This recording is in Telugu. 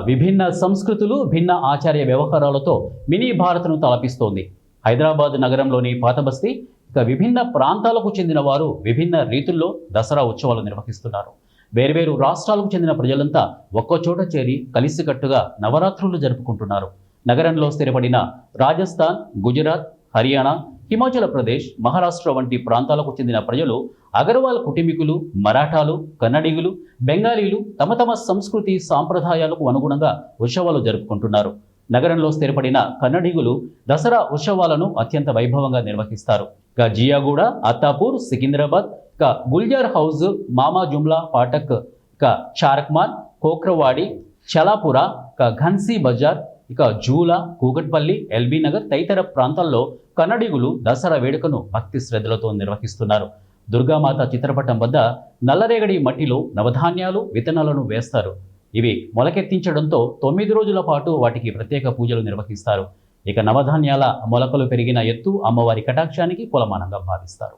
విభిన్న సంస్కృతులు, భిన్న ఆచార్య వ్యవహారాలతో మినీ భారత్ను తలపిస్తోంది. హైదరాబాద్ నగరంలోని పాతబస్తీ విభిన్న ప్రాంతాలకు చెందిన వారు విభిన్న రీతుల్లో దసరా ఉత్సవాలు నిర్వహిస్తున్నారు. వేర్వేరు రాష్ట్రాలకు చెందిన ప్రజలంతా ఒక్కోచోట చేరి కలిసికట్టుగా నవరాత్రులు జరుపుకుంటున్నారు. నగరంలో స్థిరపడిన రాజస్థాన్, గుజరాత్, హర్యానా, హిమాచల్ ప్రదేశ్, మహారాష్ట్ర వంటి ప్రాంతాలకు చెందిన ప్రజలు, అగర్వాల్ కుటుంబీకులు, మరాఠాలు, కన్నడిగులు, బెంగాలీలు తమ తమ సంస్కృతి సాంప్రదాయాలకు అనుగుణంగా ఉత్సవాలు జరుపుకుంటున్నారు. నగరంలో స్థిరపడిన కన్నడిగులు దసరా ఉత్సవాలను అత్యంత వైభవంగా నిర్వహిస్తారు. జియాగూడ, అత్తాపూర్, సికింద్రాబాద్, గుల్జార్ హౌజ్, మామా జుమ్లా పాటక్, చారక్మాన్, కోక్రవాడి, చలాపుర, ఘన్సీ బజార్, జూలా, కూకట్పల్లి, ఎల్బీ నగర్ తదితర ప్రాంతాల్లో కన్నడిగులు దసరా వేడుకను భక్తి శ్రద్ధలతో నిర్వహిస్తున్నారు. దుర్గామాత చిత్రపటం వద్ద నల్లరేగడి మట్టిలో నవధాన్యాలు, విత్తనాలను వేస్తారు. ఇవి మొలకెత్తించడంతో 9 రోజుల పాటు వాటికి ప్రత్యేక పూజలు నిర్వహిస్తారు. నవధాన్యాల మొలకలు పెరిగిన ఎత్తు అమ్మవారి కటాక్షానికి కొలమానంగా భావిస్తారు.